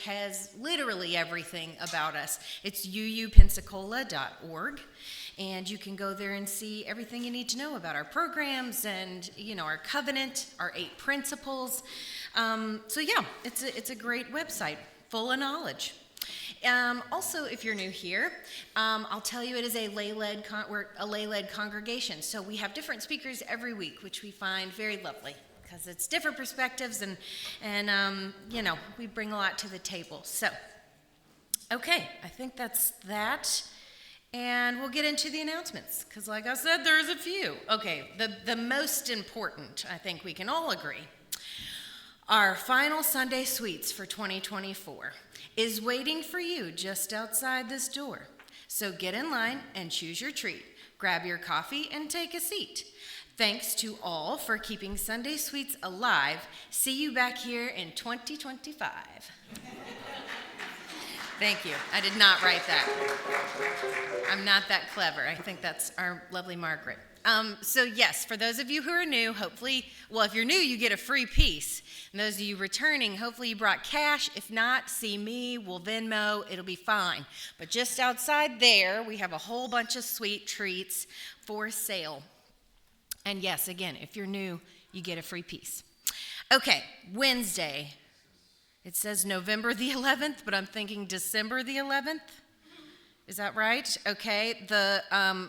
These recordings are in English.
has literally everything about us. It's uupensacola.org, and you can go there and see everything you need to know about our programs and, our covenant, our 8 principles. It's a great website full of knowledge. Also, if you're new here, I'll tell you it is we're a lay-led congregation, so we have different speakers every week, which we find very lovely, because it's different perspectives, and we bring a lot to the table. So, okay, I think that's that, and we'll get into the announcements, because like I said, there's a few. Okay, the most important, I think we can all agree, our final Sunday Suites for 2024 is waiting for you just outside this door. So get in line and choose your treat. Grab your coffee and take a seat. Thanks to all for keeping Sunday Suites alive. See you back here in 2025. Thank you. I did not write that. I'm not that clever. I think that's our lovely Margaret. So yes, for those of you who are new, hopefully, if you're new, you get a free piece. And those of you returning, hopefully you brought cash. If not, see me, we'll Venmo, it'll be fine. But just outside there, we have a whole bunch of sweet treats for sale. And yes, again, if you're new, you get a free piece. Okay, Wednesday. It says November the 11th, but I'm thinking December the 11th. Is that right? Okay, the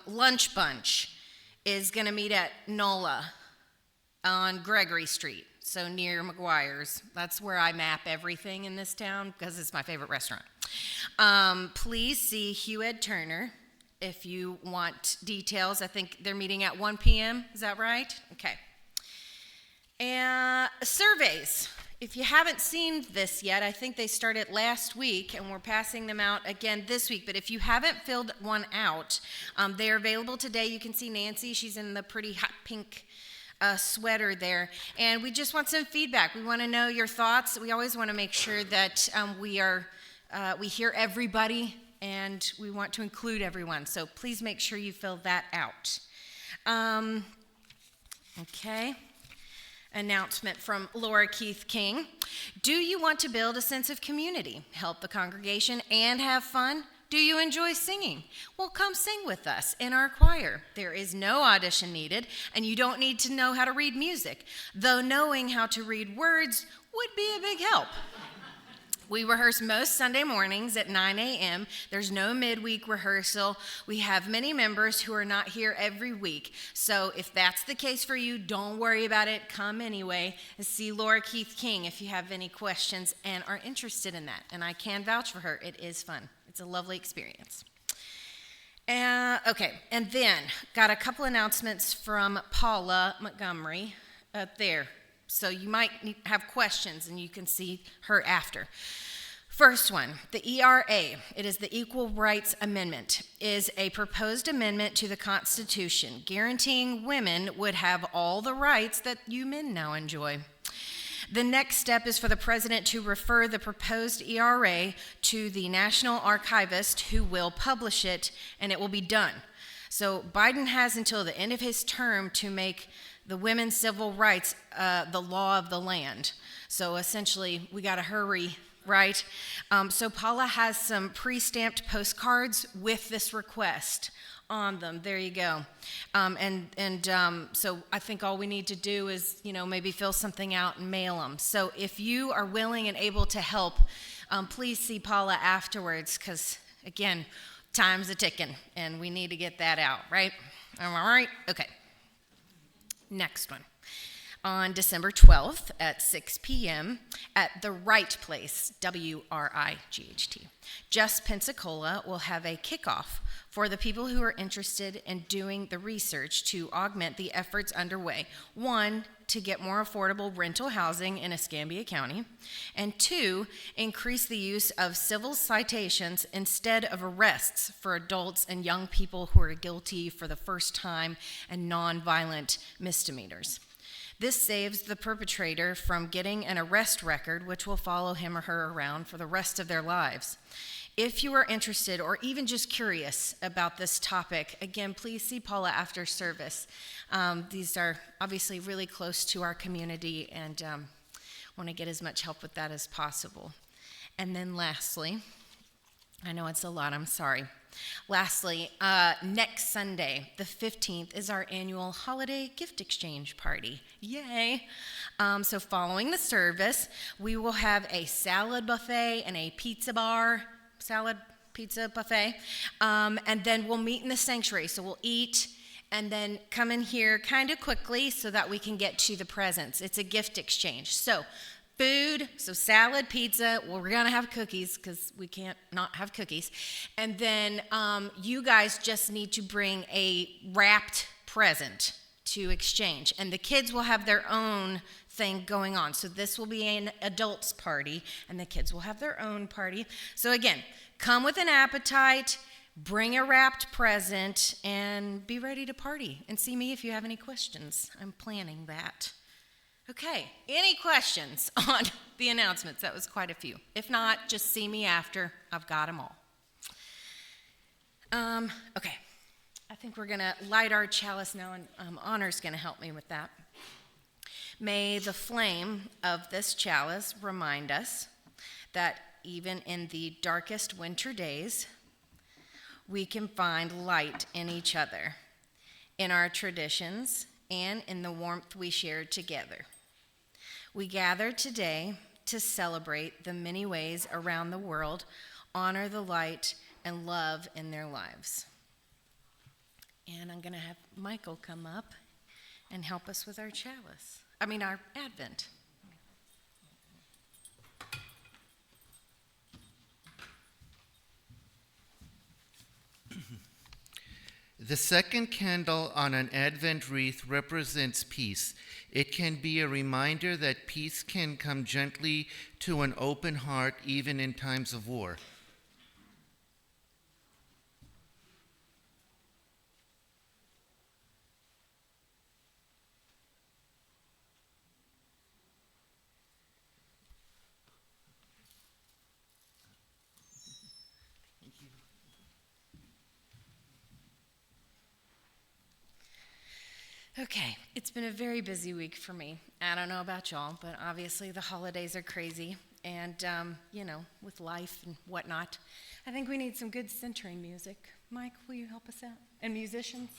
lunch bunch is going to meet at NOLA on Gregory Street, so near McGuire's. That's where I map everything in this town because it's my favorite restaurant. Please see Hugh Ed Turner if you want details. I think they're meeting at 1 p.m. Is that right? Okay. And surveys. If you haven't seen this yet, I think they started last week, and we're passing them out again this week. But if you haven't filled one out, they are available today. You can see Nancy. She's in the pretty hot pink sweater there. And we just want some feedback. We want to know your thoughts. We always want to make sure that we hear everybody, and we want to include everyone. So please make sure you fill that out. Okay. Announcement from Laura Keith King. Do you want to build a sense of community, help the congregation, and have fun? Do you enjoy singing? Well, come sing with us in our choir. There is no audition needed, and you don't need to know how to read music, though knowing how to read words would be a big help. We rehearse most Sunday mornings at 9 a.m. There's no midweek rehearsal. We have many members who are not here every week. So if that's the case for you, don't worry about it. Come anyway and see Laura Keith King if you have any questions and are interested in that. And I can vouch for her. It is fun. It's a lovely experience. Okay, and then got a couple announcements from Paula Montgomery up there. So you might have questions, and you can see her after. First one, the ERA, it is the Equal Rights Amendment, is a proposed amendment to the Constitution guaranteeing women would have all the rights that you men now enjoy. The next step is for the president to refer the proposed ERA to the National Archivist, who will publish it, and it will be done. So Biden has until the end of his term to make the women's civil rights the law of the land. So essentially, we got to hurry, right? So Paula has some pre-stamped postcards with this request on them. There you go. So I think all we need to do is, maybe fill something out and mail them. So if you are willing and able to help, please see Paula afterwards, because, again, time's a-ticking, and we need to get that out, right? All right? Okay. Next one. On December 12th at 6 p.m. at the Right Place, WRIGHT, Just Pensacola will have a kickoff for the people who are interested in doing the research to augment the efforts underway. 1, to get more affordable rental housing in Escambia County, and 2, increase the use of civil citations instead of arrests for adults and young people who are guilty for the first time and nonviolent misdemeanors. This saves the perpetrator from getting an arrest record, which will follow him or her around for the rest of their lives. If you are interested or even just curious about this topic, again, please see Paula after service. These are obviously really close to our community, and want to get as much help with that as possible. And then lastly, I know it's a lot, I'm sorry. Lastly, next Sunday, the 15th, is our annual holiday gift exchange party. Yay! So following the service, we will have a salad buffet and a pizza buffet. And then we'll meet in the sanctuary. So we'll eat and then come in here kind of quickly so that we can get to the presents. It's a gift exchange. So food, so salad, pizza, well, we're going to have cookies because we can't not have cookies. And then you guys just need to bring a wrapped present to exchange. And the kids will have their own thing going on. So this will be an adults party, and the kids will have their own party. So again, come with an appetite, bring a wrapped present, and be ready to party. And see me if you have any questions. I'm planning that. Okay, any questions on the announcements? That was quite a few. If not, just see me after. I've got them all. Okay, I think we're going to light our chalice now, and Honor's going to help me with that. May the flame of this chalice remind us that even in the darkest winter days, we can find light in each other, in our traditions, and in the warmth we share together. We gather today to celebrate the many ways around the world honor the light and love in their lives. And I'm going to have Michael come up and help us with our our Advent. The second candle on an Advent wreath represents peace. It can be a reminder that peace can come gently to an open heart even in times of war. Okay, it's been a very busy week for me. I don't know about y'all, but obviously the holidays are crazy. And, with life and whatnot, I think we need some good centering music. Mike, will you help us out? And musicians?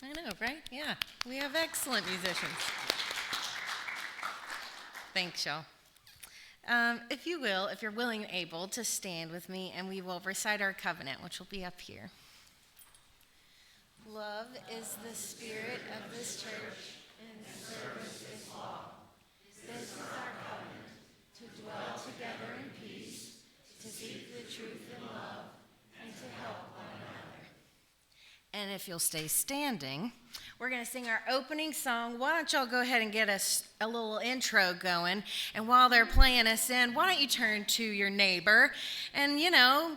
I know, right? Yeah, we have excellent musicians. Thanks, y'all. If you're willing and able to stand with me, and we will recite our covenant, which will be up here. Love is the spirit of this church, and service is law. This is our covenant, to dwell together in peace, to seek the truth in love, and to help one another. And if you'll stay standing, we're going to sing our opening song. Why don't y'all go ahead and get us a little intro going? And while they're playing us in, why don't you turn to your neighbor and,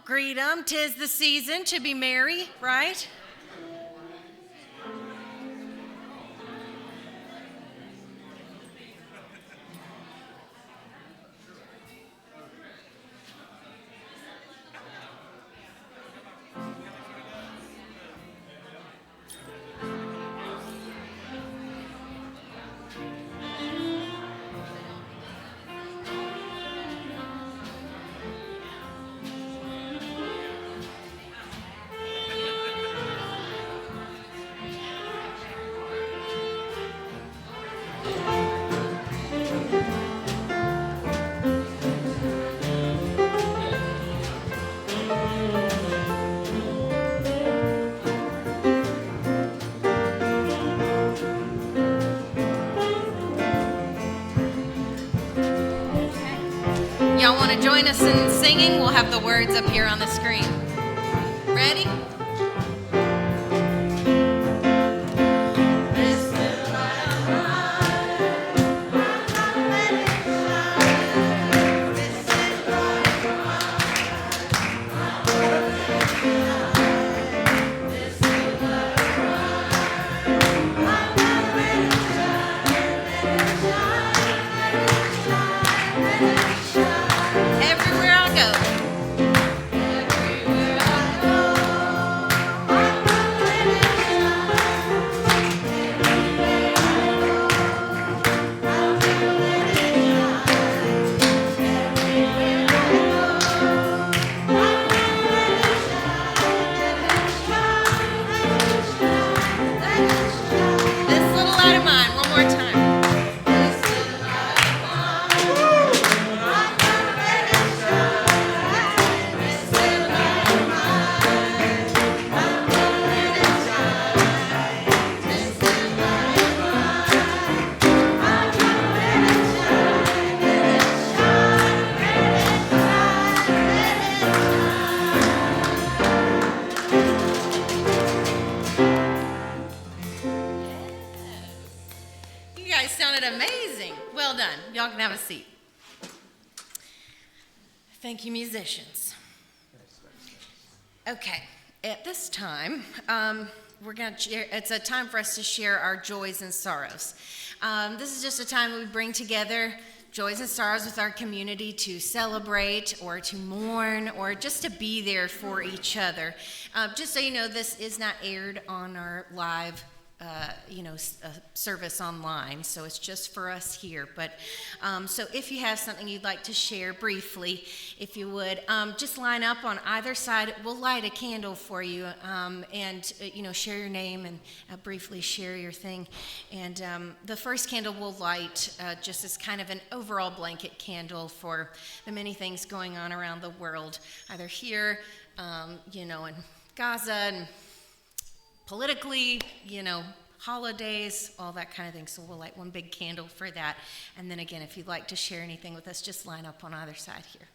greet them. 'Tis the season to be merry, right? Y'all want to join us in singing? We'll have the words up here on the screen. Ready? Everywhere I go. This little light of mine, one more time. You guys sounded amazing. Well done. Y'all can have a seat. Thank you, musicians. Okay, at this time, we're going to share. It's a time for us to share our joys and sorrows. This is just a time we bring together joys and sorrows with our community to celebrate or to mourn or just to be there for each other. Just so you know, this is not aired on our live service online, so it's just for us here. But so if you have something you'd like to share briefly, if you would, just line up on either side. We'll light a candle for you, and share your name and briefly share your thing. And the first candle we'll light just as kind of an overall blanket candle for the many things going on around the world, either here, in Gaza and politically, holidays, all that kind of thing. So we'll light one big candle for that. And then again, if you'd like to share anything with us, just line up on either side here.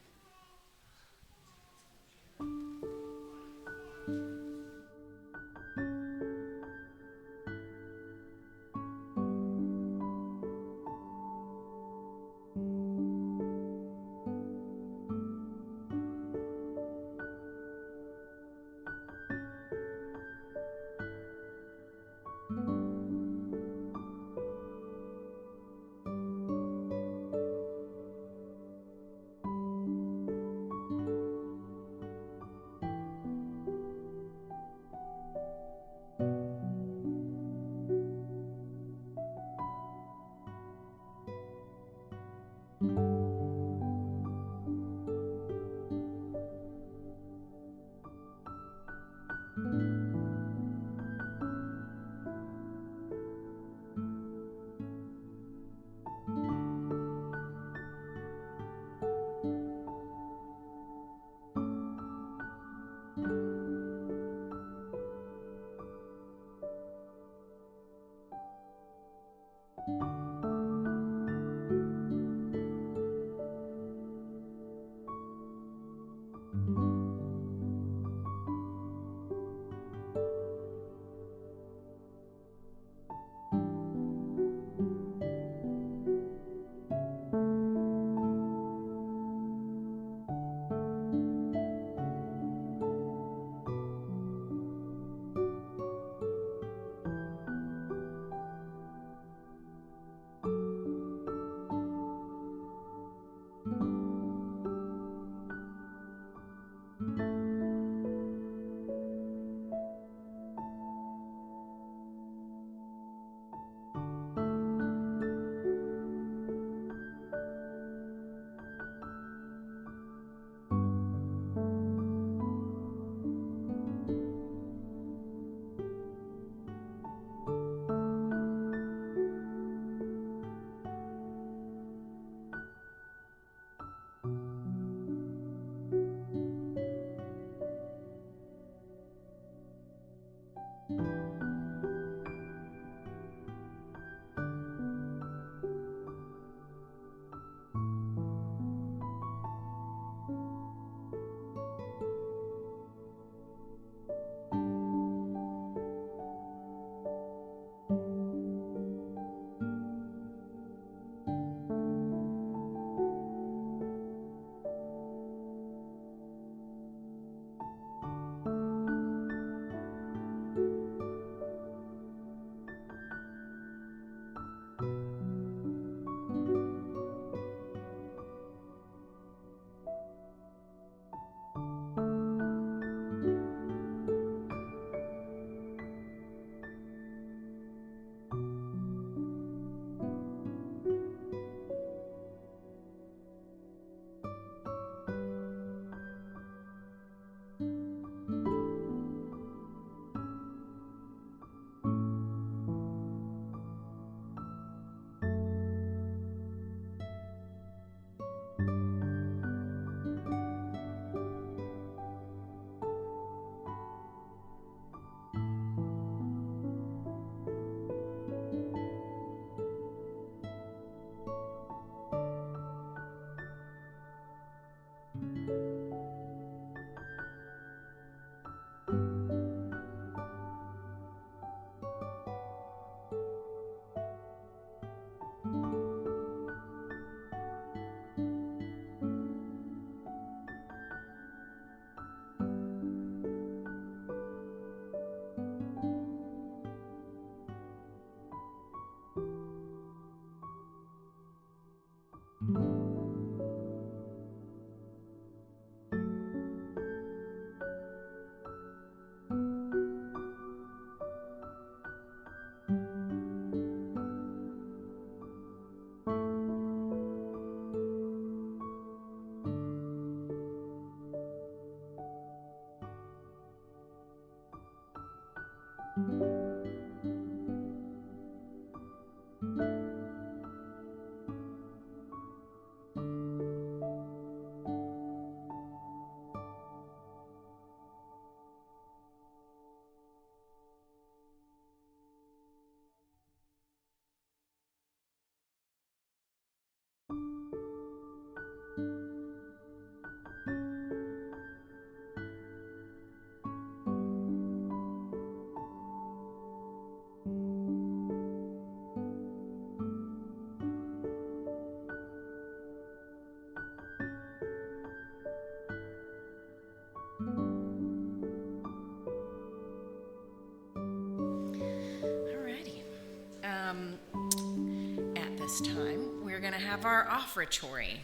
this time, we're going to have our offertory.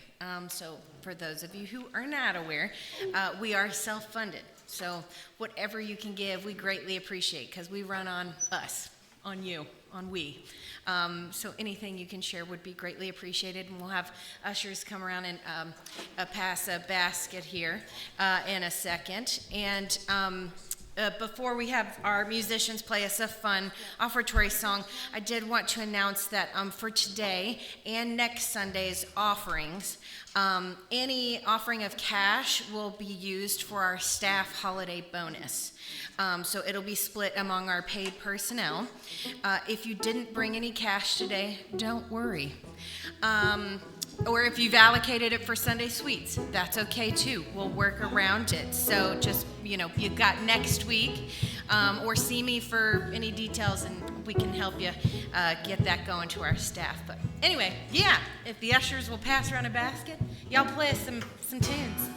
So for those of you who are not aware, we are self-funded. So whatever you can give, we greatly appreciate, because we run on us, on you, on we. So anything you can share would be greatly appreciated, and we'll have ushers come around and pass a basket here in a second. And before we have our musicians play us a fun offertory song, I did want to announce that for today and next Sunday's offerings, any offering of cash will be used for our staff holiday bonus. So it'll be split among our paid personnel. If you didn't bring any cash today, don't worry. Or if you've allocated it for Sunday sweets, that's okay too. We'll work around it. So just, you've got next week, or see me for any details, and we can help you get that going to our staff. But anyway, yeah, if the ushers will pass around a basket, y'all play us some tunes.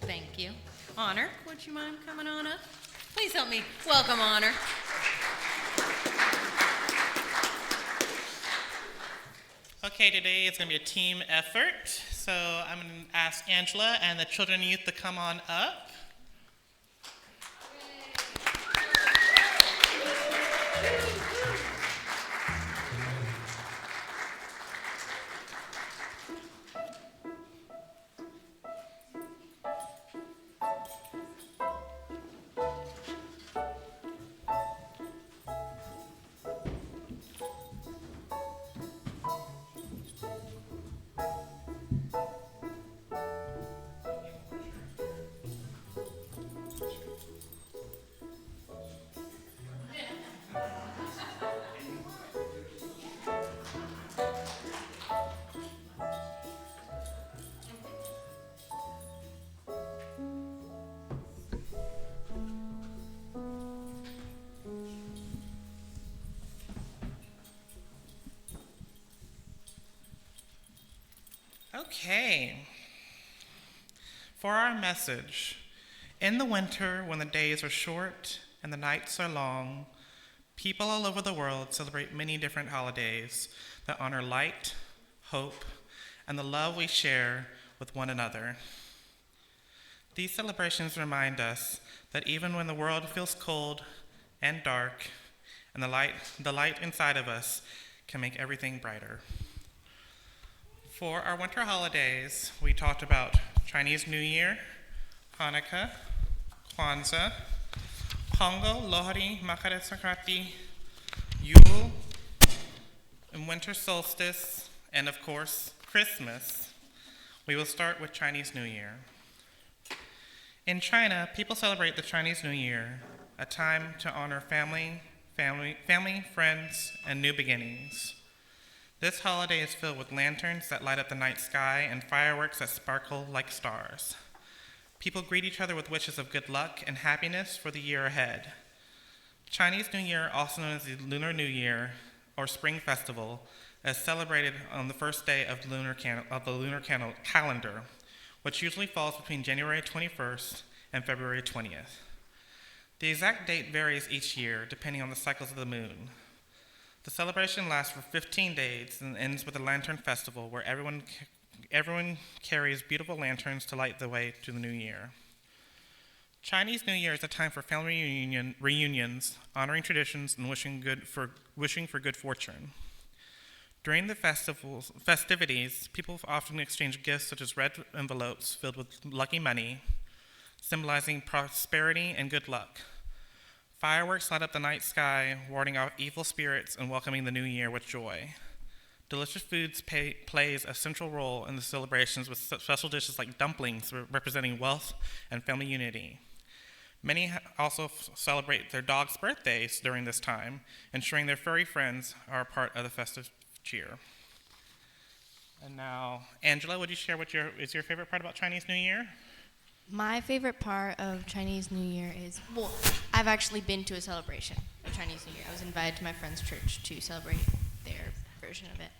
Thank you. Honor, would you mind coming on up? Please help me welcome Honor. Okay, today it's going to be a team effort. So I'm going to ask Angela and the children and youth to come on up. Okay. For our message, in the winter when the days are short and the nights are long, people all over the world celebrate many different holidays that honor light, hope, and the love we share with one another. These celebrations remind us that even when the world feels cold and dark, and the light inside of us can make everything brighter. For our winter holidays, we talked about Chinese New Year, Hanukkah, Kwanzaa, Pongo, Lohri, Makar Sankranti, Yule, and winter solstice, and of course, Christmas. We will start with Chinese New Year. In China, people celebrate the Chinese New Year, a time to honor family, friends, and new beginnings. This holiday is filled with lanterns that light up the night sky and fireworks that sparkle like stars. People greet each other with wishes of good luck and happiness for the year ahead. Chinese New Year, also known as the Lunar New Year or Spring Festival, is celebrated on the first day of the lunar calendar, which usually falls between January 21st and February 20th. The exact date varies each year depending on the cycles of the moon. The celebration lasts for 15 days and ends with a lantern festival where everyone carries beautiful lanterns to light the way to the new year. Chinese New Year is a time for family reunions, honoring traditions, and wishing for good fortune. During the festivities, people often exchange gifts such as red envelopes filled with lucky money, symbolizing prosperity and good luck. Fireworks light up the night sky, warding off evil spirits and welcoming the new year with joy. Delicious foods plays a central role in the celebrations with special dishes like dumplings representing wealth and family unity. Many also celebrate their dog's birthdays during this time, ensuring their furry friends are a part of the festive cheer. And now, Angela, would you share what is your favorite part about Chinese New Year? My favorite part of Chinese New Year is, well, I've actually been to a celebration of Chinese New Year. I was invited to my friend's church to celebrate their version of it.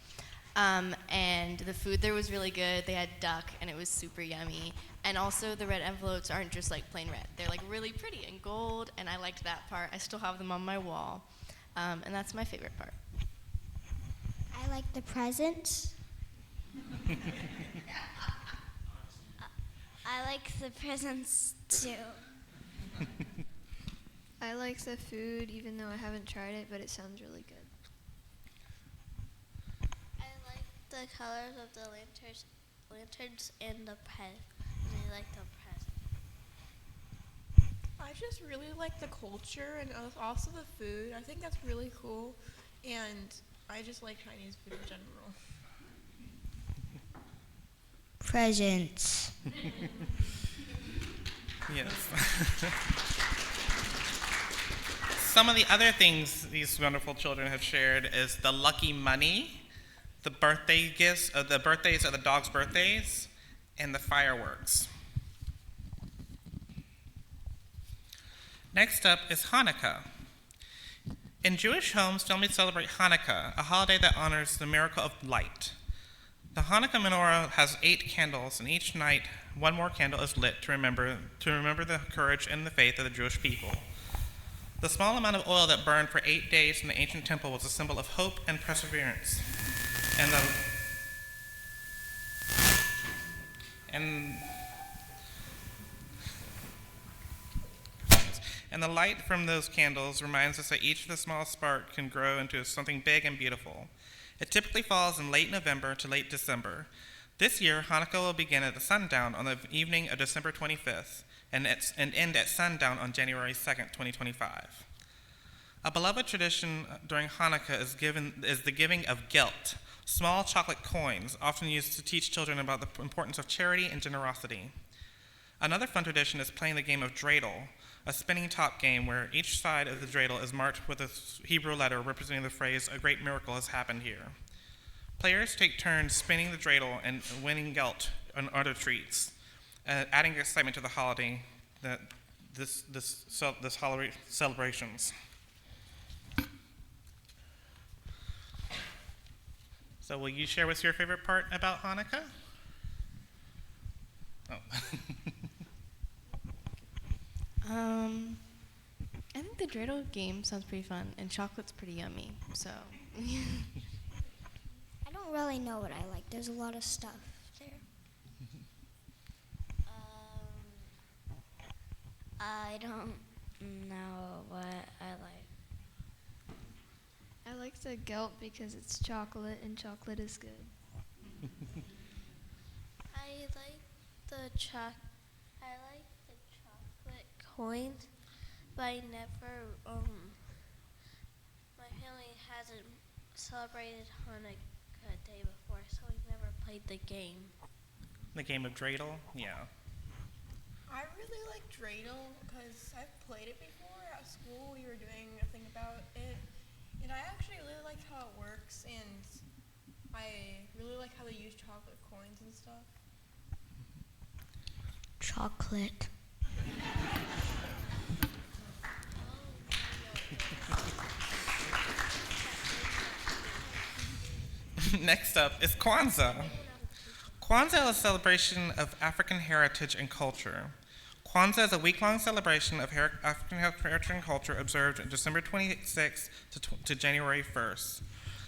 And the food there was really good. They had duck, and it was super yummy. And also, the red envelopes aren't just like plain red. They're like really pretty and gold, and I liked that part. I still have them on my wall, and that's my favorite part. I like the presents. I like the presents too. I like the food, even though I haven't tried it, but it sounds really good. I like the colors of the lanterns and the I like the presents. I just really like the culture and also the food. I think that's really cool, and I just like Chinese food in general. Presents. Yes. Some of the other things these wonderful children have shared is the lucky money, the birthday gifts, the birthdays of the dog's birthdays, and the fireworks. Next up is Hanukkah. In Jewish homes, families celebrate Hanukkah, a holiday that honors the miracle of light. The Hanukkah menorah has 8 candles, and each night one more candle is lit to remember the courage and the faith of the Jewish people. The small amount of oil that burned for 8 days in the ancient temple was a symbol of hope and perseverance. And the light from those candles reminds us that each of the small spark can grow into something big and beautiful. It typically falls in late November to late December. This year, Hanukkah will begin at the sundown on the evening of December 25th and end at sundown on January 2nd, 2025. A beloved tradition during Hanukkah is the giving of gelt, small chocolate coins often used to teach children about the importance of charity and generosity. Another fun tradition is playing the game of dreidel, a spinning top game where each side of the dreidel is marked with a Hebrew letter representing the phrase, "A great miracle has happened here." Players take turns spinning the dreidel and winning gelt and other treats, adding excitement to the holiday that this holiday celebrations. So will you share what's your favorite part about Hanukkah? Oh. I think the dreidel game sounds pretty fun, and chocolate's pretty yummy, so. I don't really know what I like. There's a lot of stuff there. I don't know what I like. I like the gelt because it's chocolate, and chocolate is good. I like the chocolate coins, but I never, my family hasn't celebrated Hanukkah Day before, so we never played the game. The game of dreidel? Yeah. I really like dreidel because I've played it before. At school, we were doing a thing about it, and I actually really like how it works, and I really like how they use chocolate coins and stuff. Chocolate. Next up is Kwanzaa. Kwanzaa is a celebration of African heritage and culture. Kwanzaa is a week-long celebration of African heritage and culture observed December 26th to January 1st.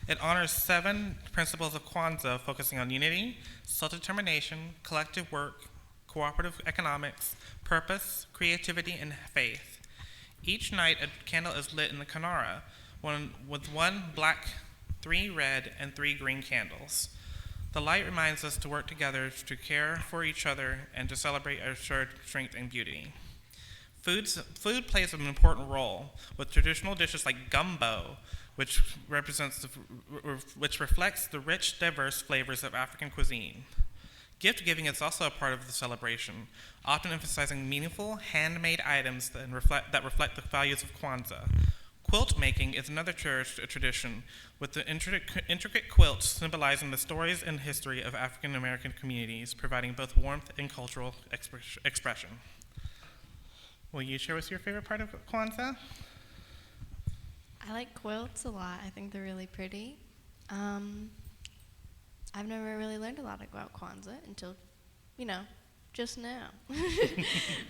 It honors 7 principles of Kwanzaa, focusing on unity, self-determination, collective work, cooperative economics, purpose, creativity, and faith. Each night, a candle is lit in the Kanara, with 1 black, 3 red, and 3 green candles. The light reminds us to work together to care for each other and to celebrate our shared strength and beauty. Food plays an important role, with traditional dishes like gumbo, which reflects the rich, diverse flavors of African cuisine. Gift giving is also a part of the celebration, often emphasizing meaningful, handmade items that reflect the values of Kwanzaa. Quilt making is another cherished tradition, with the intricate quilts symbolizing the stories and history of African American communities, providing both warmth and cultural expression. Will you share what's your favorite part of Kwanzaa? I like quilts a lot. I think they're really pretty. I've never really learned a lot about Kwanzaa until, just now.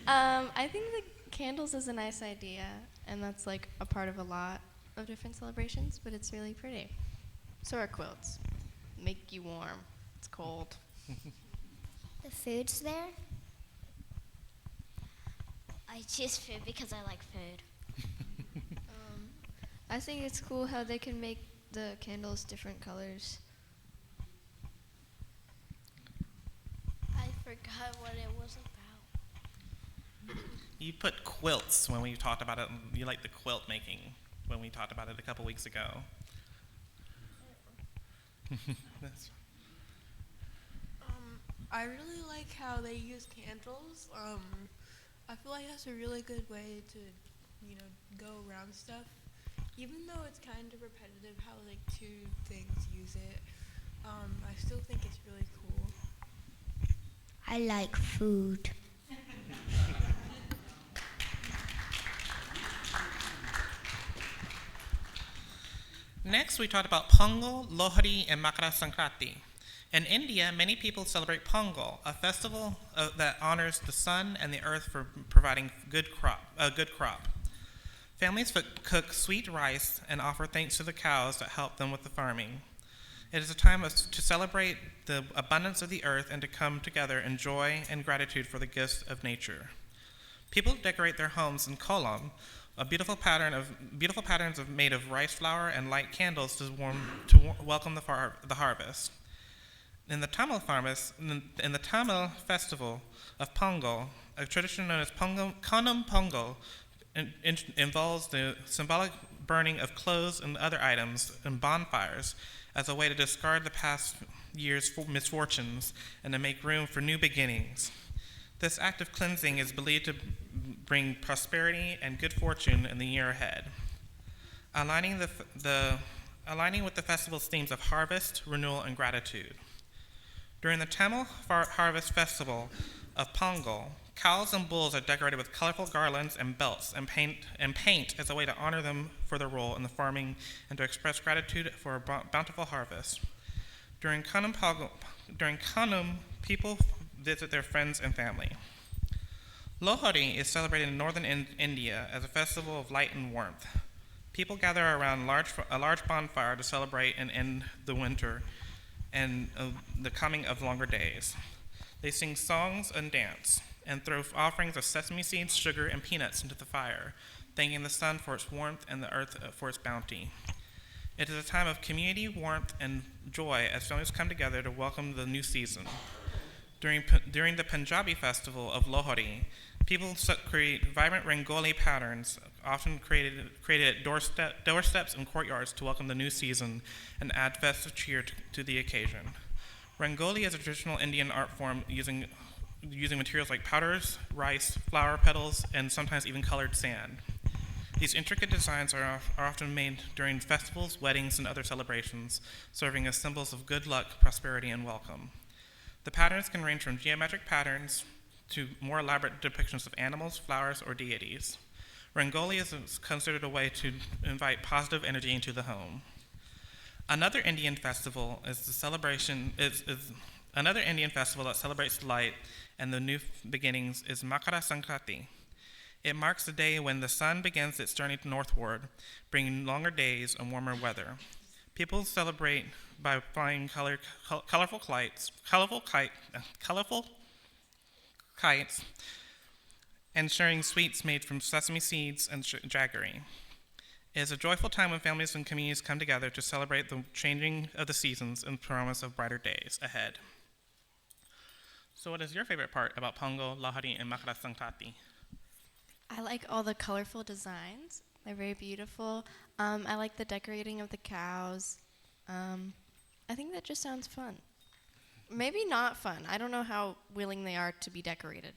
I think the candles is a nice idea, and that's like a part of a lot of different celebrations, but it's really pretty. So are quilts. Make you warm. It's cold. The food's there. I choose food because I like food. I think it's cool how they can make the candles different colors. I forgot what it was about. You put quilts when we talked about it. You like the quilt making when we talked about it a couple weeks ago. I really like how they use candles. I feel like that's a really good way to, go around stuff. Even though it's kind of repetitive how like 2 things use it, I still think it's really cool. I like food. Next, we talked about Pongal, Lohri, and Makara Sankranti. In India, many people celebrate Pongal, a festival that honors the sun and the earth for providing a good crop. Families cook sweet rice and offer thanks to the cows that help them with the farming. It is a time to celebrate the abundance of the earth and to come together in joy and gratitude for the gifts of nature. People decorate their homes in kolam, beautiful patterns made of rice flour and light candles to welcome the harvest. In the Tamil festival of Pongal, a tradition known as Kanam Pongal involves the symbolic burning of clothes and other items in bonfires as a way to discard the past year's misfortunes and to make room for new beginnings. This act of cleansing is believed to bring prosperity and good fortune in the year ahead. Aligning with the festival's themes of harvest, renewal, and gratitude. During the Tamil Harvest Festival of Pongal, cows and bulls are decorated with colorful garlands and belts and paint as a way to honor them for their role in the farming and to express gratitude for a bountiful harvest. During Kanam, people visit their friends and family. Lohri is celebrated in northern India as a festival of light and warmth. People gather around a large bonfire to celebrate and end the winter and the coming of longer days. They sing songs and dance, and throw offerings of sesame seeds, sugar, and peanuts into the fire, thanking the sun for its warmth and the earth for its bounty. It is a time of community, warmth, and joy as families come together to welcome the new season. During the Punjabi festival of Lohri, people create vibrant Rangoli patterns, often created at doorsteps and courtyards to welcome the new season and add festive cheer to the occasion. Rangoli is a traditional Indian art form using materials like powders, rice, flower petals, and sometimes even colored sand. These intricate designs are often made during festivals, weddings, and other celebrations, serving as symbols of good luck, prosperity, and welcome. The patterns can range from geometric patterns to more elaborate depictions of animals, flowers, or deities. Rangoli is considered a way to invite positive energy into the home. Another Indian festival is the celebration Another Indian festival that celebrates light and the new beginnings is Makara Sankranti. It marks the day when the sun begins its journey northward, bringing longer days and warmer weather. People celebrate by flying colorful kites, and sharing sweets made from sesame seeds and jaggery. It is a joyful time when families and communities come together to celebrate the changing of the seasons and promise of brighter days ahead. So what is your favorite part about Pongal, Lahari, and Makara Sankranti? I like all the colorful designs. They're very beautiful. I like the decorating of the cows. I think that just sounds fun. Maybe not fun. I don't know how willing they are to be decorated.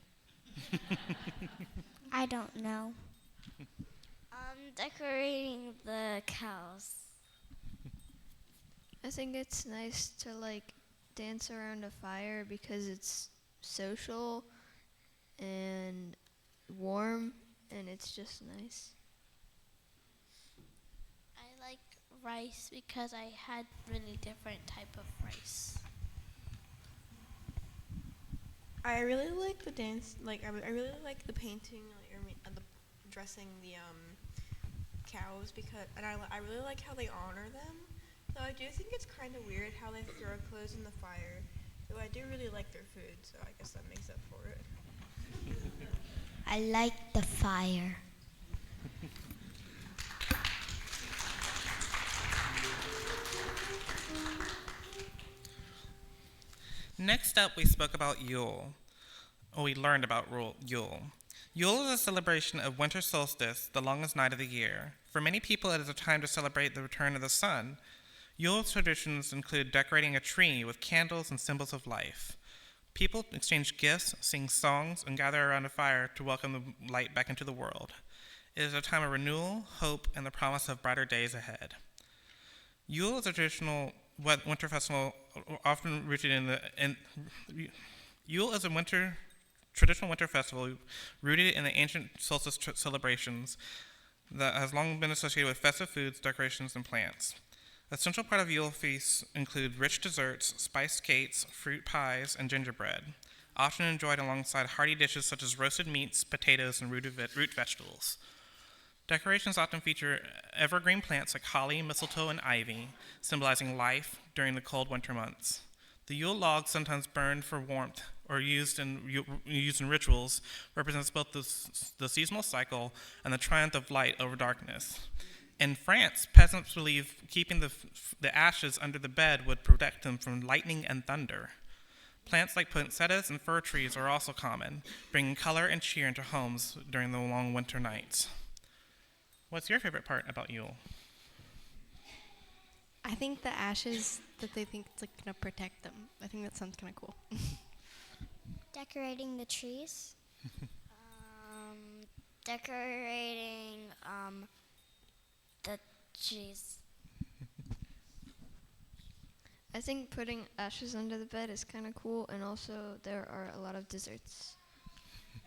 I don't know. Decorating the cows. I think it's nice to like dance around a fire because it's social and warm and it's just nice. I like rice because I had many different type of rice. I really like the dance. Like I really like the painting, the dressing the cows and I really like how they honor them. Though I do think it's kind of weird how they throw clothes in the fire. Though I do really like their food, so I guess that makes up for it. I like the fire. Next up, we spoke about Yule, or we learned about Yule. Yule is a celebration of winter solstice, the longest night of the year. For many people, it is a time to celebrate the return of the sun. Yule's traditions include decorating a tree with candles and symbols of life. People exchange gifts, sing songs, and gather around a fire to welcome the light back into the world. It is a time of renewal, hope, and the promise of brighter days ahead. Yule is a traditional winter festival often rooted Yule is a traditional winter festival rooted in the ancient solstice celebrations that has long been associated with festive foods, decorations, and plants. A central part of Yule feasts include rich desserts, spiced cakes, fruit pies, and gingerbread, often enjoyed alongside hearty dishes such as roasted meats, potatoes, and root vegetables. Decorations often feature evergreen plants like holly, mistletoe, and ivy, symbolizing life during the cold winter months. The Yule log, sometimes burned for warmth or used in rituals, represents both the seasonal cycle and the triumph of light over darkness. In France, peasants believe keeping the ashes under the bed would protect them from lightning and thunder. Plants like poinsettias and fir trees are also common, bringing color and cheer into homes during the long winter nights. What's your favorite part about Yule? I think the ashes that they think it's like gonna protect them. I think that sounds kind of cool. Decorating the trees. Decorating the trees. I think putting ashes under the bed is kind of cool, and also there are a lot of desserts.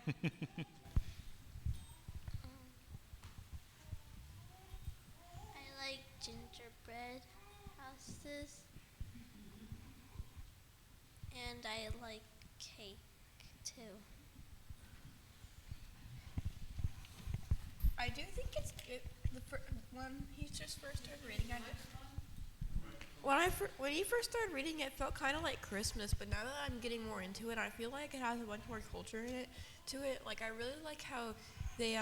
I like gingerbread houses. And I like cake too. I do think it's good. When he just first started reading it, when he first started reading it, it felt kind of like Christmas. But now that I'm getting more into it, I feel like it has a bunch more culture in it. To it, like I really like how they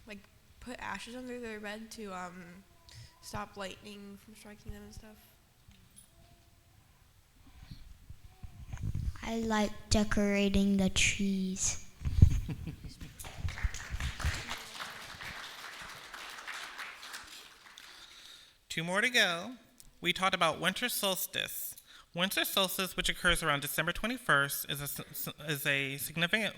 like put ashes under their bed to stop lightning from striking them and stuff. I like decorating the trees. Two more to go. We talked about winter solstice. Winter solstice, which occurs around December 21st, is a significant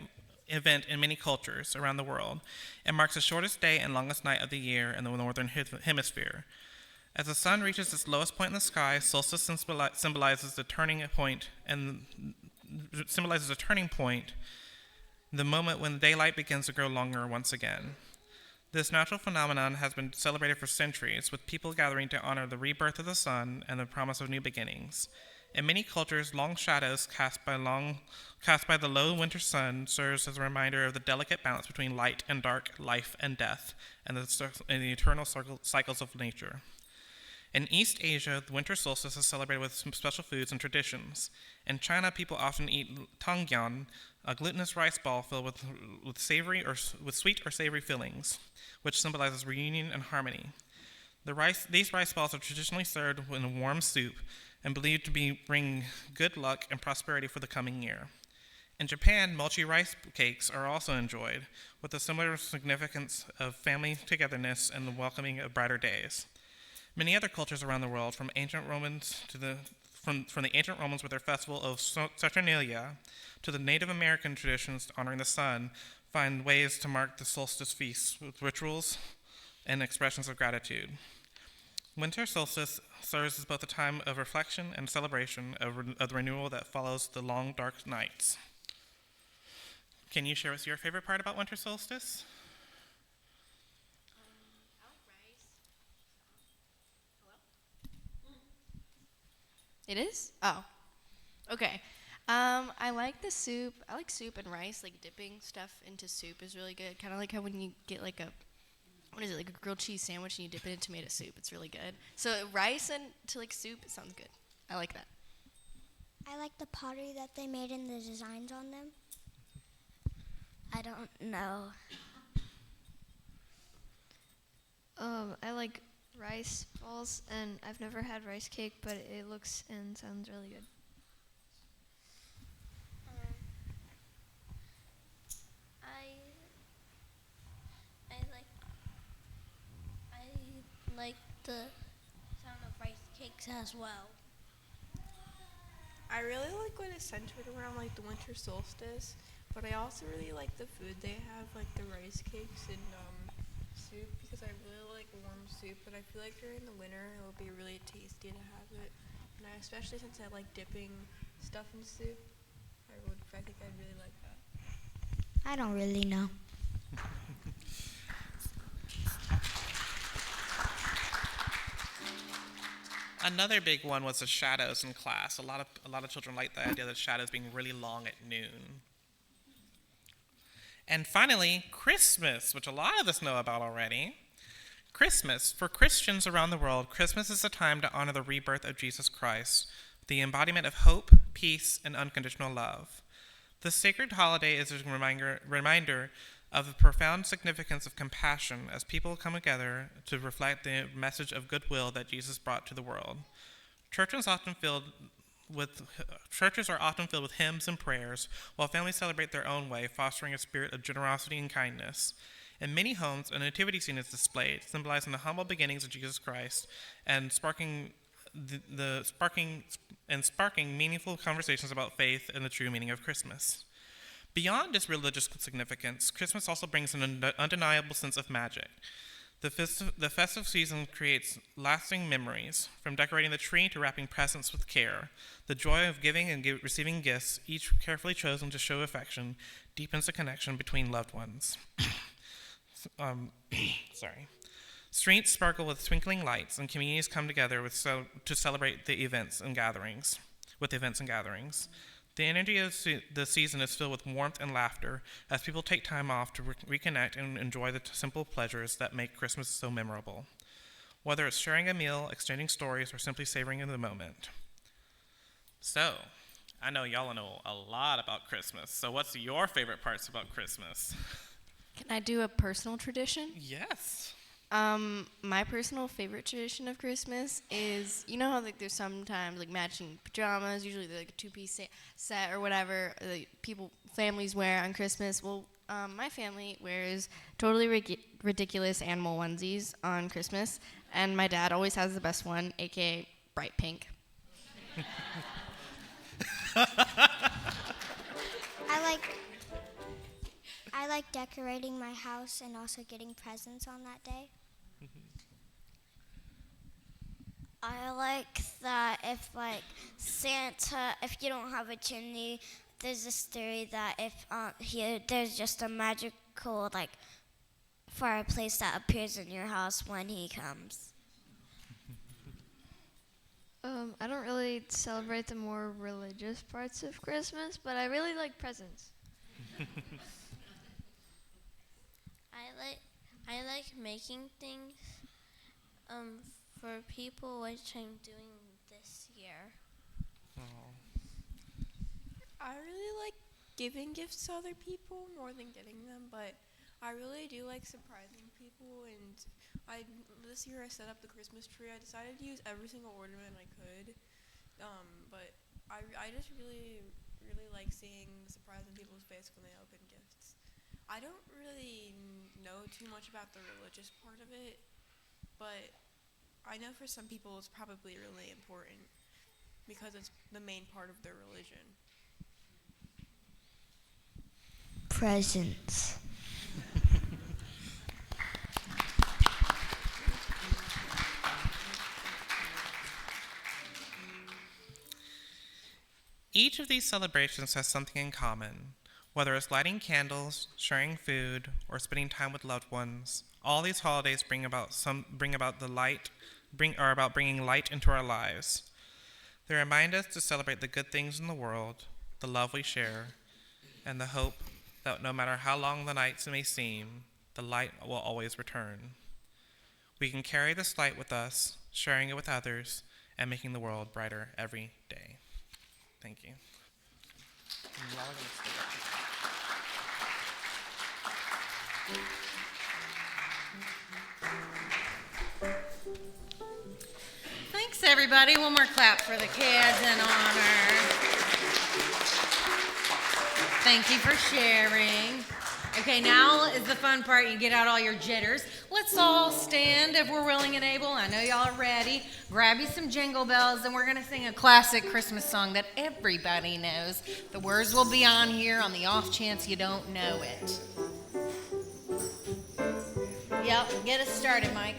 event in many cultures around the world. It marks the shortest day and longest night of the year in the northern hemisphere. As the sun reaches its lowest point in the sky, solstice symbolizes the turning point, the moment when daylight begins to grow longer once again. This natural phenomenon has been celebrated for centuries, with people gathering to honor the rebirth of the sun and the promise of new beginnings. In many cultures, long shadows cast by the low winter sun serves as a reminder of the delicate balance between light and dark, life and death, and the eternal cycles of nature. In East Asia, the winter solstice is celebrated with some special foods and traditions. In China, people often eat tangyang, a glutinous rice ball filled with sweet or savory fillings, which symbolizes reunion and harmony. These rice balls are traditionally served in a warm soup and believed to bring good luck and prosperity for the coming year. In Japan, mochi rice cakes are also enjoyed, with a similar significance of family togetherness and the welcoming of brighter days. Many other cultures around the world, from the ancient Romans with their festival of Saturnalia to the Native American traditions honoring the sun, find ways to mark the solstice feast with rituals and expressions of gratitude. Winter solstice serves as both a time of reflection and celebration of the renewal that follows the long, dark nights. Can you share with us your favorite part about winter solstice? I like rice. Hello? It is? Oh, okay. I like the soup. I like soup and rice. Like dipping stuff into soup is really good. Kind of like how when you get like a grilled cheese sandwich and you dip it in tomato soup. It's really good. So rice and to like soup, it sounds good. I like that. I like the pottery that they made and the designs on them. I don't know. I like rice balls, and I've never had rice cake, but it looks and sounds really good. I like the sound of rice cakes as well. I really like when it's centered around like the winter solstice, but I also really like the food they have, like the rice cakes and soup, because I really like warm soup, but I feel like during the winter it will be really tasty to have it. And especially since I like dipping stuff in soup, I think I'd really like that. I don't really know. Another big one was the shadows in class. A lot of children like the idea of the shadows being really long at noon. And finally, Christmas, which a lot of us know about already. Christmas. For Christians around the world, Christmas is a time to honor the rebirth of Jesus Christ, the embodiment of hope, peace, and unconditional love. The sacred holiday is a reminder of the profound significance of compassion as people come together to reflect the message of goodwill that Jesus brought to the world. Churches are often filled with hymns and prayers, while families celebrate their own way, fostering a spirit of generosity and kindness. In many homes, a nativity scene is displayed, symbolizing the humble beginnings of Jesus Christ and sparking meaningful conversations about faith and the true meaning of Christmas. Beyond its religious significance, Christmas also brings an undeniable sense of magic. The festive season creates lasting memories, from decorating the tree to wrapping presents with care. The joy of giving and receiving gifts, each carefully chosen to show affection, deepens the connection between loved ones. Streets sparkle with twinkling lights, and communities come together to celebrate the events and gatherings. The energy of the season is filled with warmth and laughter as people take time off to reconnect and enjoy the simple pleasures that make Christmas so memorable. Whether it's sharing a meal, exchanging stories, or simply savoring in the moment. So, I know y'all know a lot about Christmas. So what's your favorite parts about Christmas? Can I do a personal tradition? Yes. My personal favorite tradition of Christmas is, you know how like there's sometimes like matching pajamas, usually they're like a two-piece set or whatever families wear on Christmas. Well, my family wears totally ridiculous animal onesies on Christmas, and my dad always has the best one, aka bright pink. I like decorating my house and also getting presents on that day. I like that if you don't have a chimney, there's this theory that if there's just a magical fireplace that appears in your house when he comes. I don't really celebrate the more religious parts of Christmas, but I really like presents. I like making things for people, which I'm doing this year. Oh. I really like giving gifts to other people more than getting them, but I really do like surprising people. And this year I set up the Christmas tree. I decided to use every single ornament I could, but I just really like seeing the surprise on people's face when they open gifts. I don't really know too much about the religious part of it, but I know for some people it's probably really important because it's the main part of their religion. Presents. Each of these celebrations has something in common. Whether it's lighting candles, sharing food, or spending time with loved ones, all these holidays bring about bringing light into our lives. They remind us to celebrate the good things in the world, the love we share, and the hope that no matter how long the nights may seem, the light will always return. We can carry this light with us, sharing it with others, and making the world brighter every day. Thank you. And y'all are gonna stay up. Thanks, everybody. One more clap for the kids in honor. Thank you for sharing. Okay, now is the fun part. You get out all your jitters. Let's all stand if we're willing and able. I know y'all are ready. Grab you some jingle bells, and we're going to sing a classic Christmas song that everybody knows. The words will be on here on the off chance you don't know it. Yep, get us started, Mike.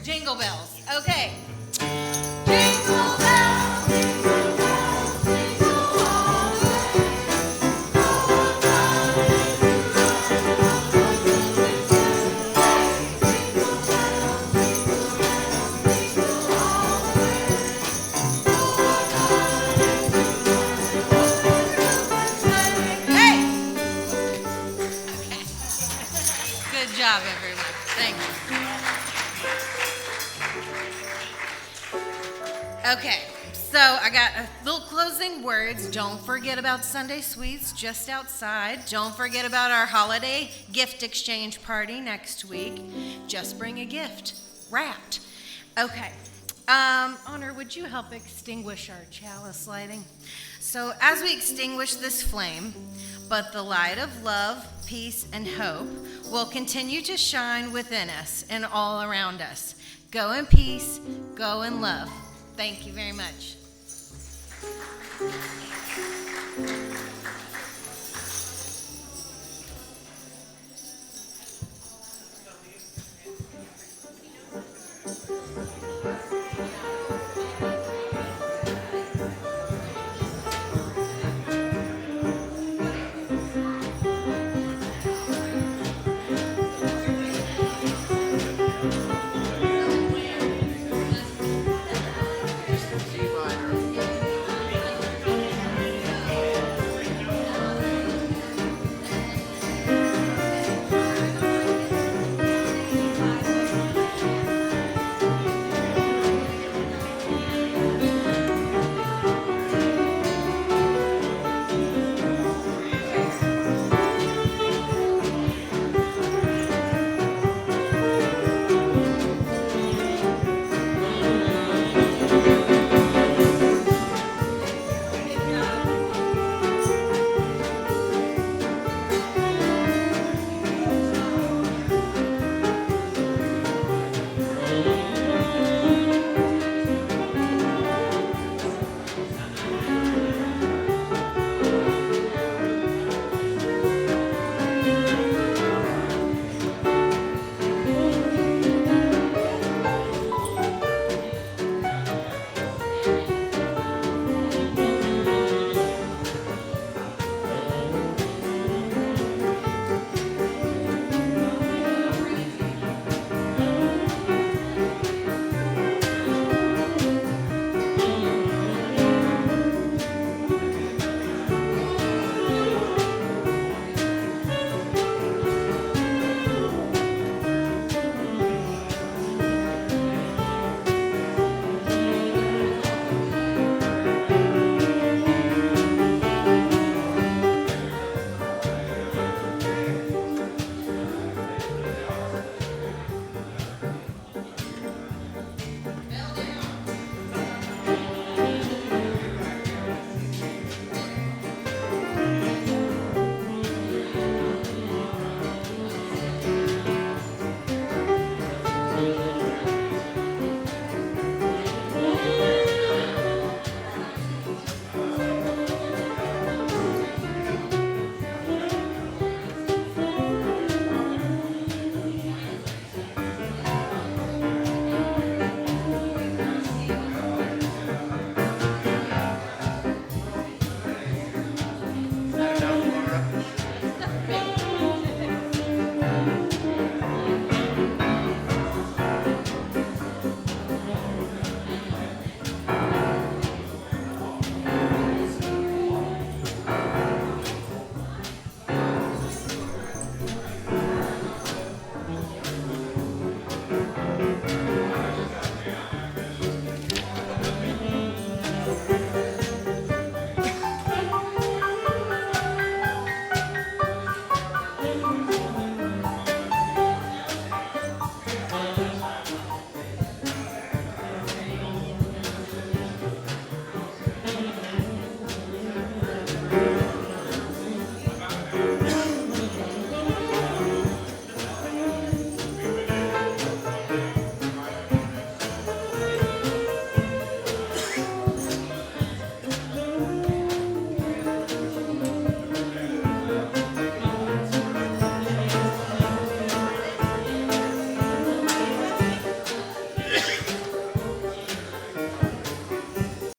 Jingle bells. Okay. Jingle bells, jingle bells, jingle all the way. Hey! Good job, everyone. Thank you. Okay, so I got a little closing words. Don't forget about Sunday Sweets just outside. Don't forget about our holiday gift exchange party next week. Just bring a gift, wrapped. Okay, Honor, would you help extinguish our chalice lighting? So as we extinguish this flame, but the light of love, peace, and hope will continue to shine within us and all around us. Go in peace, go in love. Thank you very much.